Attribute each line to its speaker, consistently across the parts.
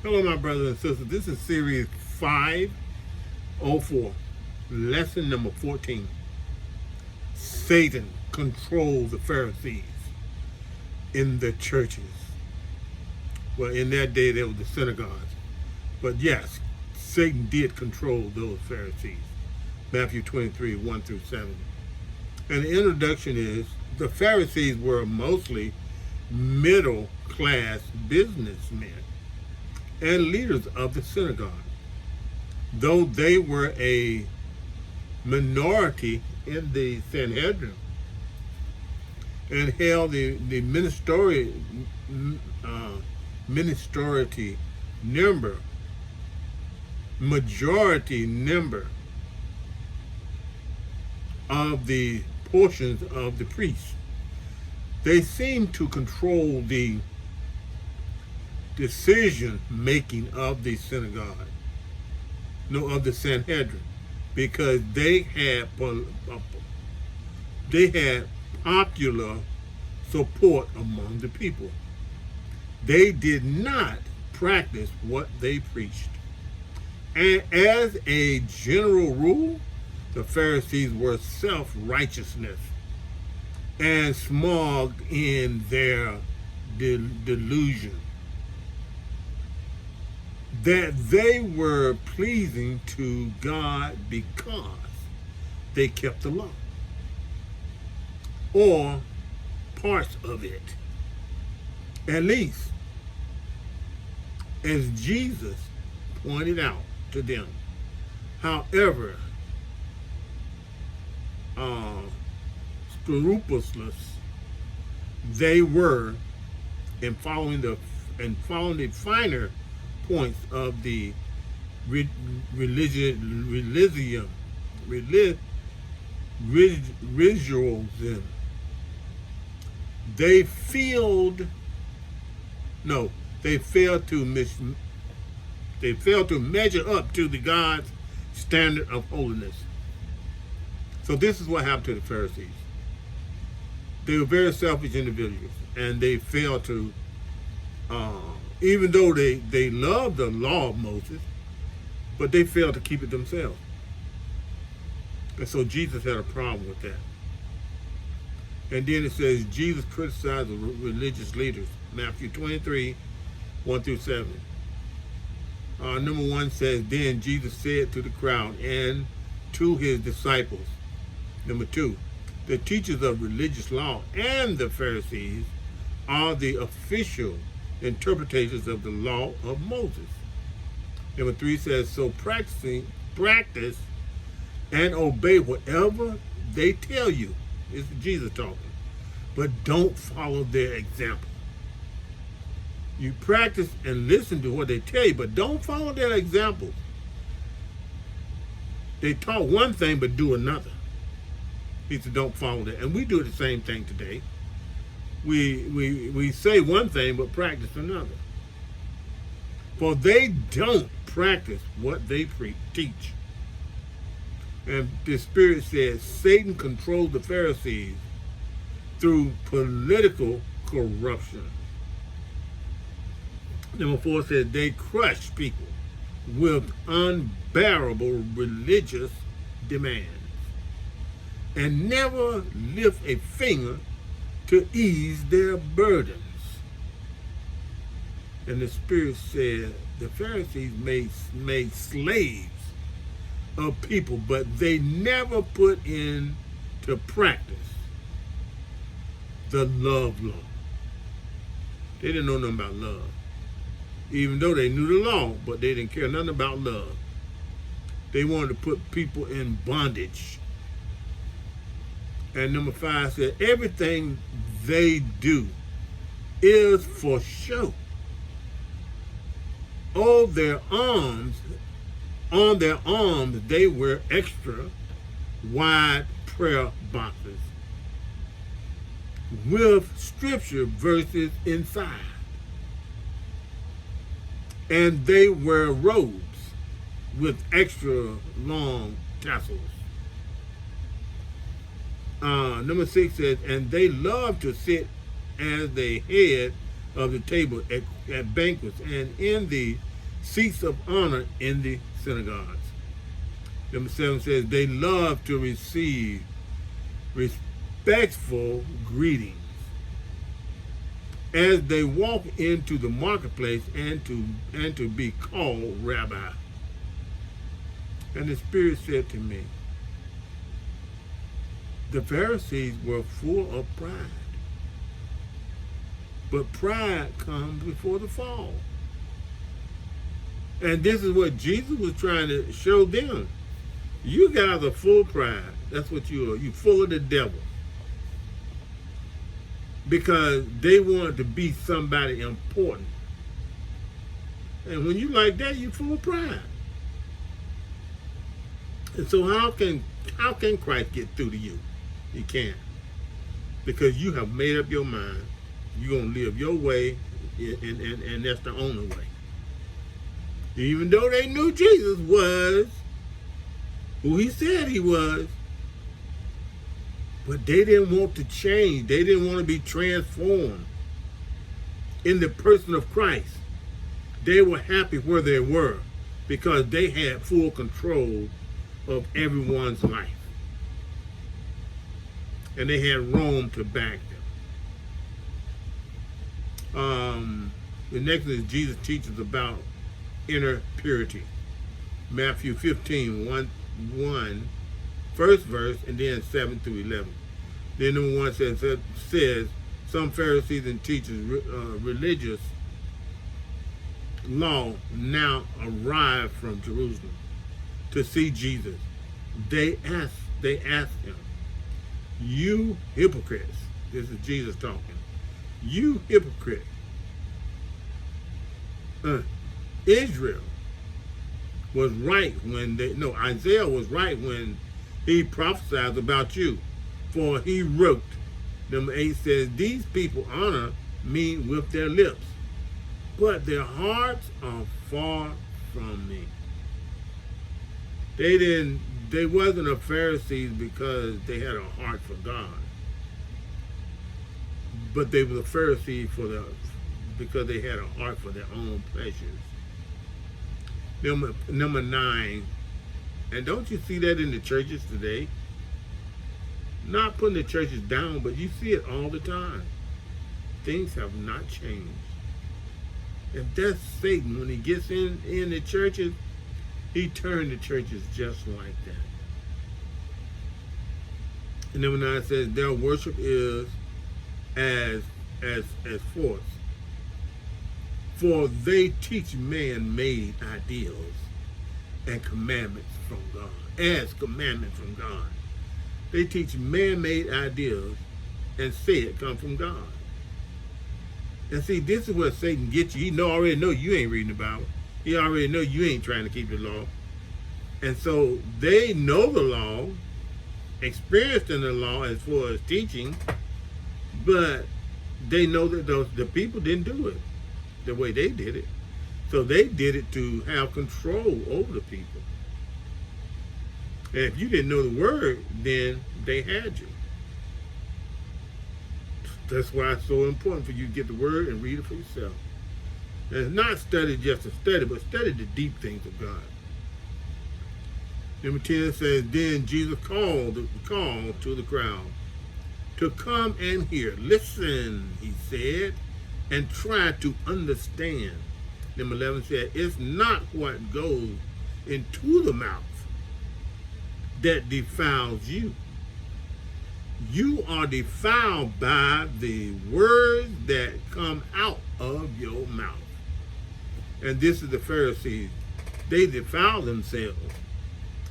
Speaker 1: Hello, my brothers and sisters. This is series 504, lesson number 14. Satan controls the Pharisees in the churches. Well, in that day, there were the synagogues. But yes, Satan did control those Pharisees. Matthew 23, 1 through 7. And the introduction is the Pharisees were mostly middle class businessmen and leaders of the synagogue, though they were a minority in the Sanhedrin and held the ministeriality number, majority number of the portions of the priests. They seem to control the decision making of the synagogue, no, of the Sanhedrin, because they had popular support among the people. They did not practice what they preached. And as a general rule, the Pharisees were self-righteousness and smug in their delusion that they were pleasing to God because they kept the law or parts of it, at least as Jesus pointed out to them. However, scrupulous they were in following the finer points of the religionism, they failed. No, they failed to measure up to the God's standard of holiness. So this is what happened to the Pharisees. They were very selfish individuals, and they failed to, even though they loved the law of Moses, but they failed to keep it themselves. And so Jesus had a problem with that. And then it says Jesus criticized the religious leaders. Matthew 23, 1 through 7. Number 1 says, then Jesus said to the crowd and to his disciples. Number 2, the teachers of religious law and the Pharisees are the official interpreters of the law of Moses. Number 3 says, so practice and obey whatever they tell you. It's Jesus talking. But don't follow their example. You practice and listen to what they tell you, but don't follow their example. They taught one thing but do another. He said, don't follow that. And we do the same thing today. We say one thing but practice another. For they don't practice what they teach. And the Spirit says Satan controlled the Pharisees through political corruption. Number 4 says they crushed people with unbearable religious demands and never lift a finger to ease their burdens. And the Spirit said the Pharisees made slaves of people, but they never put into practice the love law. They didn't know nothing about love. Even though they knew the law, but they didn't care nothing about love. They wanted to put people in bondage. And number 5 said everything they do is for show. On their arms, they wear extra wide prayer boxes with scripture verses inside. And they wear robes with extra long tassels. Number 6 says, and they love to sit as the head of the table at banquets and in the seats of honor in the synagogues. Number 7 says they love to receive respectful greetings as they walk into the marketplace and to be called rabbi. And the Spirit said to me, the Pharisees were full of pride. But pride comes before the fall. And this is what Jesus was trying to show them. You guys are full of pride. That's what you are. You're full of the devil. Because they wanted to be somebody important. And when you like that, you're full of pride. And so how can Christ get through to you? He can't. Because you have made up your mind. You're going to live your way, and that's the only way. Even though they knew Jesus was who he said he was, but they didn't want to change. They didn't want to be transformed in the person of Christ. They were happy where they were because they had full control of everyone's life. And they had Rome to back them. The next is Jesus teaches about inner purity. Matthew 15, 1, first verse, and then 7 through 11. Then number 1 says some Pharisees and teachers, religious law, now arrived from Jerusalem to see Jesus. They asked him, "You hypocrites," this is Jesus talking, "you hypocrite, Israel was right when Isaiah was right when he prophesied about you, for he wrote," number 8 says, "These people honor me with their lips, but their hearts are far from me." They wasn't a Pharisees because they had a heart for God, but they were a Pharisee because they had a heart for their own pleasures. Number 9, and don't you see that in the churches today? Not putting the churches down, but you see it all the time. Things have not changed. And that's Satan. When he gets in the churches, he turned the churches just like that. And number 9 says their worship is as force. For they teach man-made ideals and commandments from God. As commandments from God. They teach man-made ideals and say it come from God. And see, this is where Satan gets you. He already know you ain't reading the Bible. He already know you ain't trying to keep the law. And so they know the law, experienced in the law as far as teaching, but they know that the people didn't do it the way they did it. So they did it to have control over the people. And if you didn't know the word, then they had you. That's why it's so important for you to get the word and read it for yourself. And it's not study just to study, but study the deep things of God. Number 10 says, then Jesus called to the crowd to come and hear. Listen, he said, and try to understand. Number 11 said, it's not what goes into the mouth that defiles you. You are defiled by the words that come out of your mouth. And this is the Pharisees. They defile themselves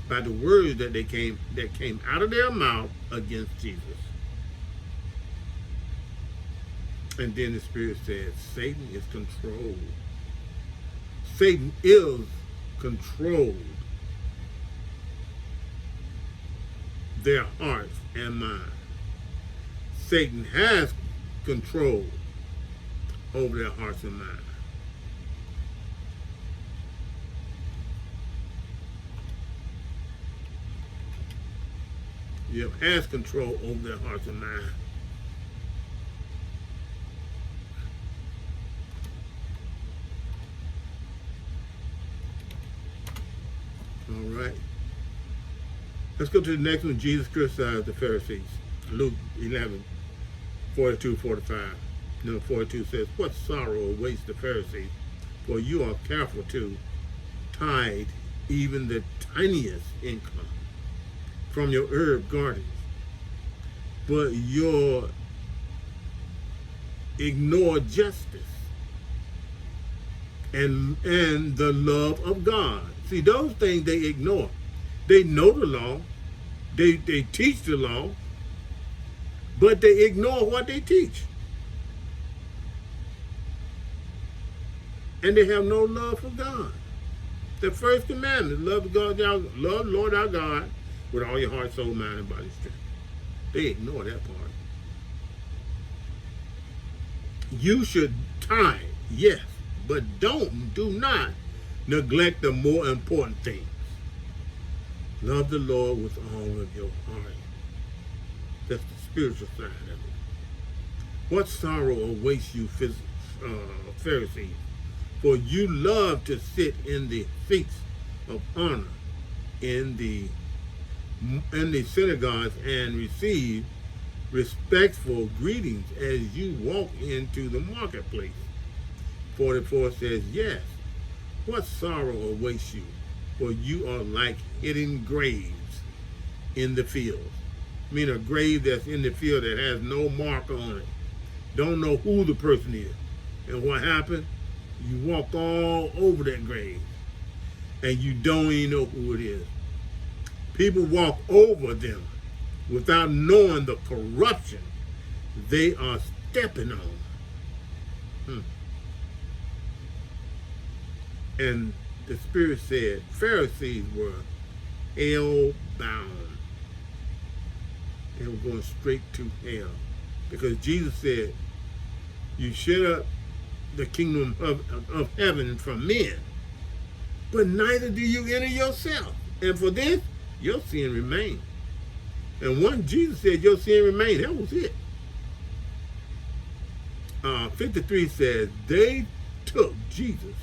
Speaker 1: by the words that came out of their mouth against Jesus. And then the Spirit says, Satan is controlled. Satan is controlled their hearts and minds. Satan has control over their hearts and minds. Yep, has control over their hearts and minds. right. Let's go to the next one. Jesus criticized the Pharisees. Luke 11, 42, 45. Number 42 says, what sorrow awaits the Pharisees, for you are careful to tithe even the tiniest income from your herb gardens, but you ignore justice and the love of God. See, those things they ignore. They know the law, they teach the law, but they ignore what they teach. And they have no love for God. The first commandment, love God, love Lord our God with all your heart, soul, mind, and body strength. They ignore that part. You should tithe, yes, but do not neglect the more important things. Love the Lord with all of your heart. That's the spiritual side of it. What sorrow awaits you, Pharisees? For you love to sit in the seats of honor in the synagogues and receive respectful greetings as you walk into the marketplace. 44 says, yes, what sorrow awaits you? For you are like hidden graves in the fields. I mean, a grave that's in the field that has no mark on it. Don't know who the person is. And what happened? You walk all over that grave and you don't even know who it is. People walk over them without knowing the corruption they are stepping on. And the Spirit said Pharisees were hell-bound. They were going straight to hell. Because Jesus said, you shut up the kingdom of heaven from men, but neither do you enter yourself. And for this, your sin remains. And once Jesus said your sin remains, that was it. 53 says, they took Jesus.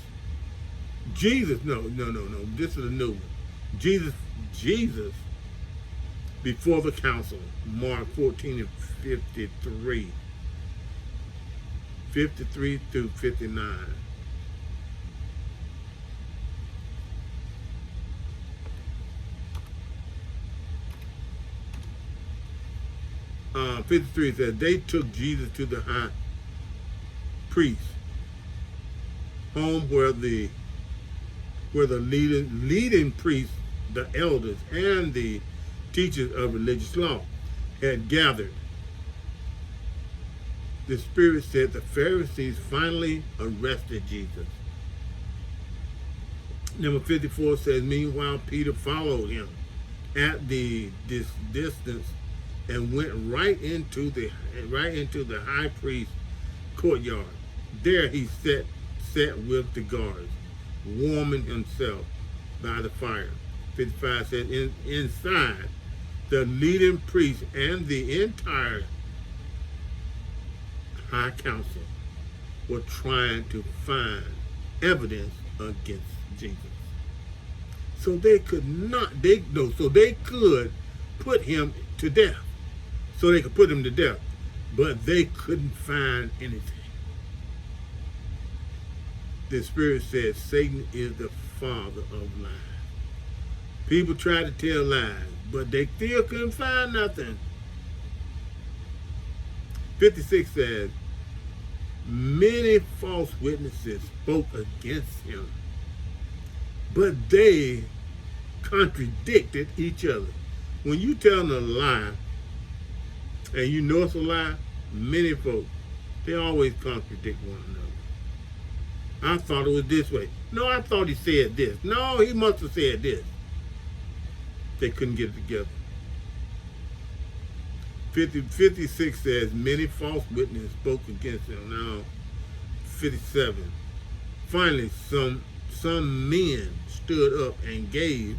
Speaker 1: No, this is a new one. Jesus before the council, Mark 14 and 53. 53 through 59. Uh, 53 says, they took Jesus to the high priest, home where the leading priests, the elders, and the teachers of religious law had gathered. The Spirit said the Pharisees finally arrested Jesus. Number 54 says, meanwhile, Peter followed him at this distance and went right into the high priest's courtyard. There he sat with the guards, warming himself by the fire. 55 says, inside, the leading priest and the entire high council were trying to find evidence against Jesus. So they could put him to death. So they could put him to death. But they couldn't find anything. The Spirit said Satan is the father of lies. People try to tell lies, but they still couldn't find nothing. 56 says, many false witnesses spoke against him, but they contradicted each other. When you tell a lie, and you know it's a lie, many folks, they always contradict one another. I thought it was this way. No, I thought he said this. No, he must have said this. They couldn't get it together. 56 says, many false witnesses spoke against him. Now, 57. Finally, some men stood up and gave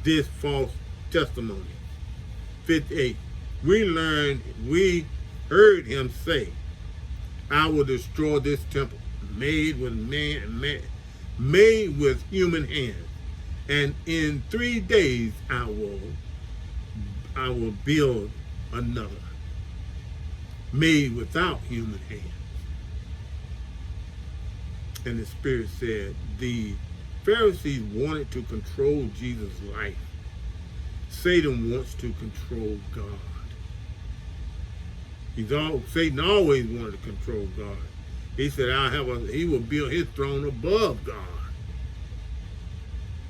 Speaker 1: this false testimony. 58. We heard him say, I will destroy this temple made with human hands, and in 3 days I will build another, made without human hands. And the Spirit said, the Pharisees wanted to control Jesus' life. Satan wants to control God. Satan always wanted to control God. He said, he will build his throne above God.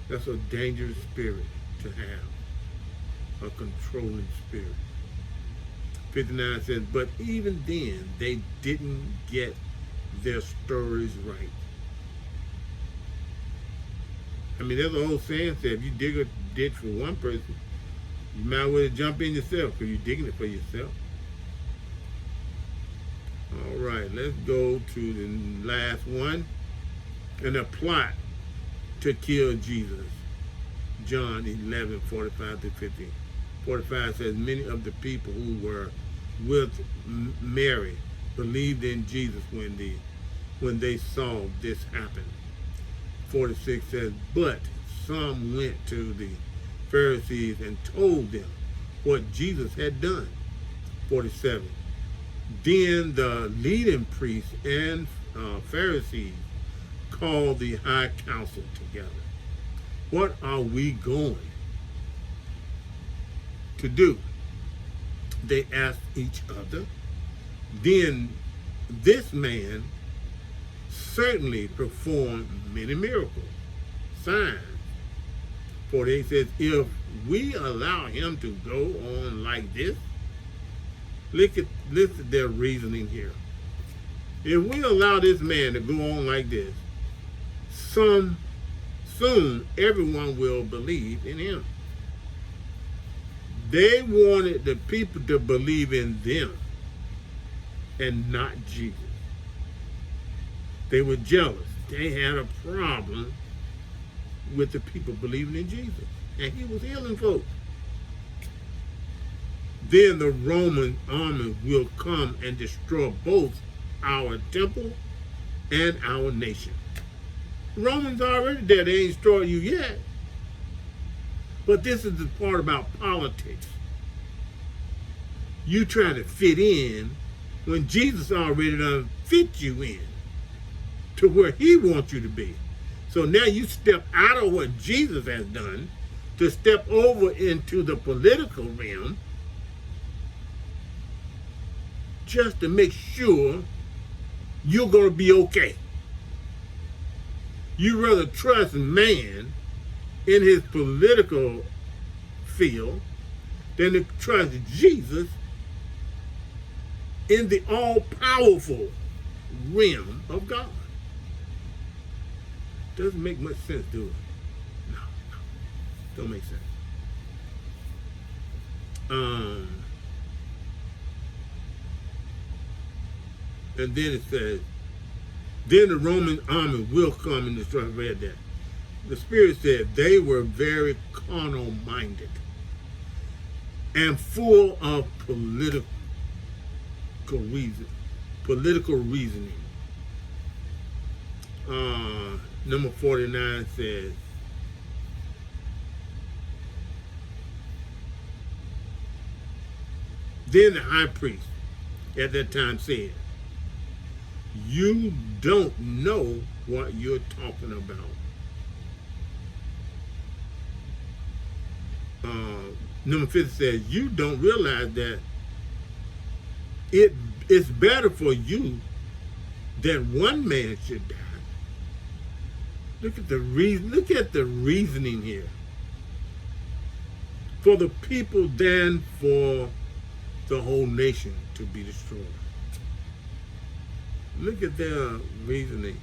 Speaker 1: That's a dangerous spirit to have, a controlling spirit. 59 says, but even then, they didn't get their stories right. I mean, there's an old saying that if you dig a ditch for one person, you might as well jump in yourself because you're digging it for yourself. All right, let's go to the last one. And a plot to kill Jesus. John 11, 45 to 50. 45 says, many of the people who were with Mary believed in Jesus when they saw this happen. 46 says, but some went to the Pharisees and told them what Jesus had done. 47. Then the leading priests and Pharisees called the high council together. What are we going to do? They asked each other. Then this man certainly performed many miracles, signs. 48 says, if we allow him to go on like this, listen to their reasoning here. If we allow this man to go on like this, soon everyone will believe in him. They wanted the people to believe in them and not Jesus. They were jealous. They had a problem with the people believing in Jesus. And he was healing folks. Then the Roman army will come and destroy both our temple and our nation. The Romans are already there. They ain't destroyed you yet. But this is the part about politics. You trying to fit in when Jesus already done fit you in to where he wants you to be. So now you step out of what Jesus has done to step over into the political realm just to make sure you're going to be okay. You rather trust man in his political field than to trust Jesus in the all-powerful realm of God. Doesn't make much sense, do it? No. Don't make sense. And then it says, then the Roman army will come and destroy. I read that. The Spirit said they were very carnal-minded and full of political reasoning. Number 49 says, then the high priest at that time said, you don't know what you're talking about. Number 50 says, you don't realize that it's better for you that one man should die. Look at the reasoning here. For the people than for the whole nation to be destroyed. Look at their reasoning.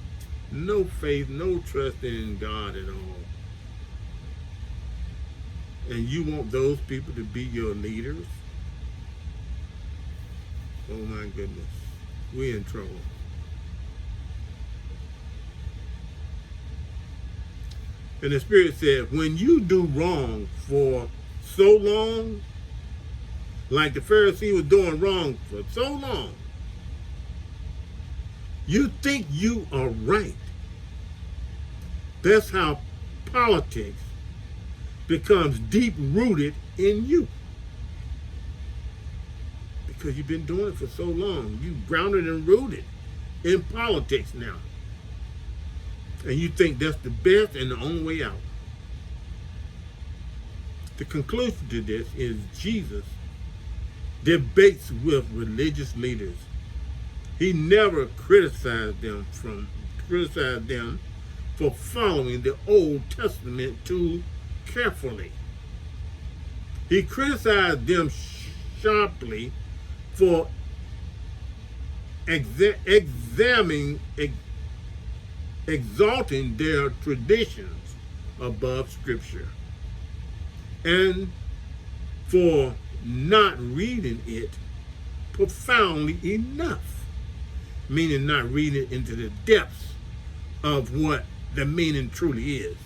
Speaker 1: No faith, no trust in God at all. And you want those people to be your leaders? Oh my goodness. We're in trouble. And the Spirit said, when you do wrong for so long, like the Pharisee was doing wrong for so long, you think you are right. That's how politics becomes deep rooted in you. Because you've been doing it for so long. You grounded and rooted in politics now. And you think that's the best and the only way out. The conclusion to this is Jesus debates with religious leaders. He never criticized them for following the Old Testament too carefully. He criticized them sharply for exalting their traditions above Scripture, and for not reading it profoundly enough, meaning not reading it into the depths of what the meaning truly is.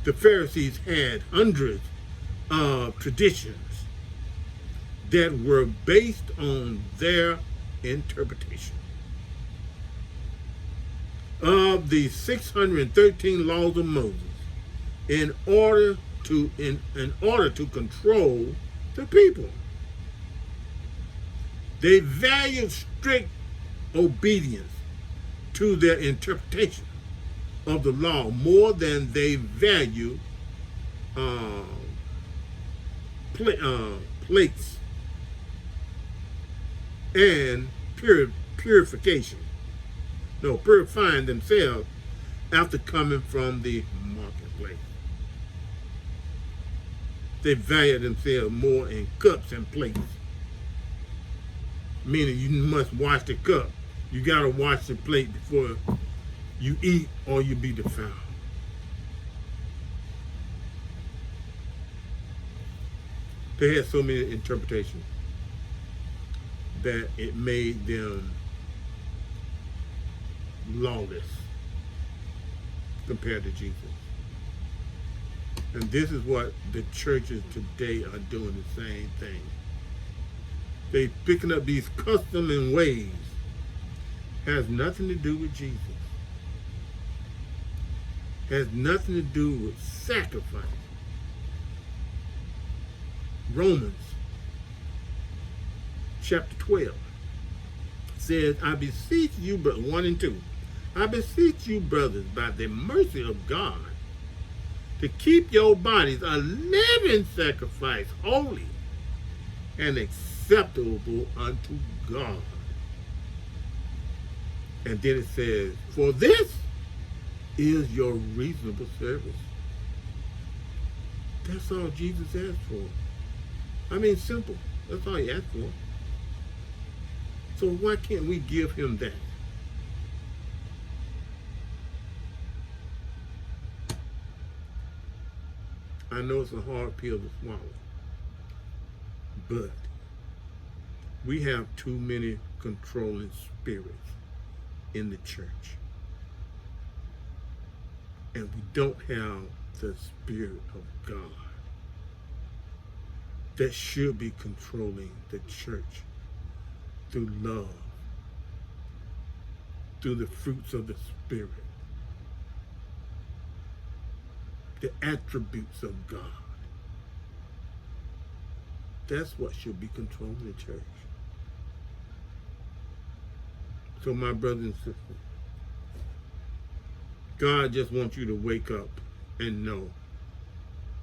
Speaker 1: The Pharisees had hundreds of traditions that were based on their interpretation of the 613 laws of Moses in order to control the people. They valued strict obedience to their interpretation of the law more than they value plates and purification. No, purifying themselves after coming from the marketplace. They value themselves more in cups and plates. Meaning you must wash the cup. You gotta wash the plate before you eat or you be defiled. They had so many interpretations that it made them lawless compared to Jesus. And this is what the churches today are doing, the same thing. They picking up these customs and ways. Has nothing to do with Jesus. Has nothing to do with sacrifice. Romans chapter 12 says, I beseech you, but 1 and 2. I beseech you, brothers, by the mercy of God, to keep your bodies a living sacrifice, holy and acceptable unto God. And then it says, for this is your reasonable service. That's all Jesus asked for. I mean, simple. That's all he asked for. So why can't we give him that? I know it's a hard pill to swallow, but we have too many controlling spirits in the church. And we don't have the Spirit of God that should be controlling the church through love, through the fruits of the Spirit, the attributes of God. That's what should be controlling the church. So my brothers and sisters, God just wants you to wake up and know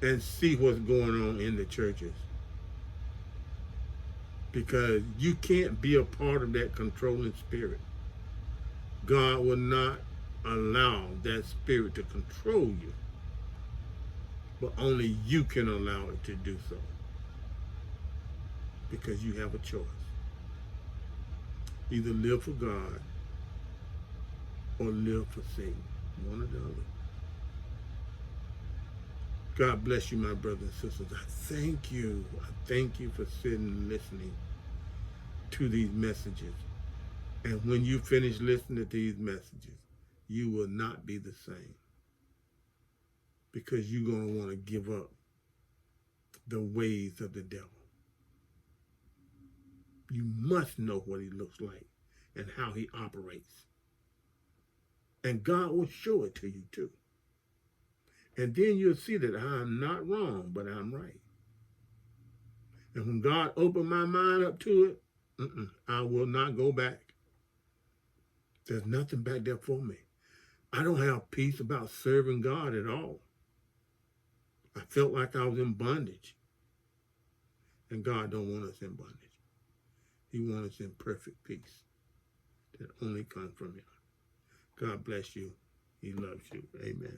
Speaker 1: and see what's going on in the churches. Because you can't be a part of that controlling spirit. God will not allow that spirit to control you. But only you can allow it to do so. Because you have a choice. Either live for God or live for Satan. One or the other. God bless you, my brothers and sisters. I thank you. I thank you for sitting and listening to these messages. And when you finish listening to these messages, you will not be the same. Because you're going to want to give up the ways of the devil. You must know what he looks like and how he operates. And God will show it to you too. And then you'll see that I'm not wrong, but I'm right. And when God opened my mind up to it, I will not go back. There's nothing back there for me. I don't have peace about serving God at all. I felt like I was in bondage. And God don't want us in bondage. He wants us in perfect peace that only comes from him. God bless you. He loves you. Amen.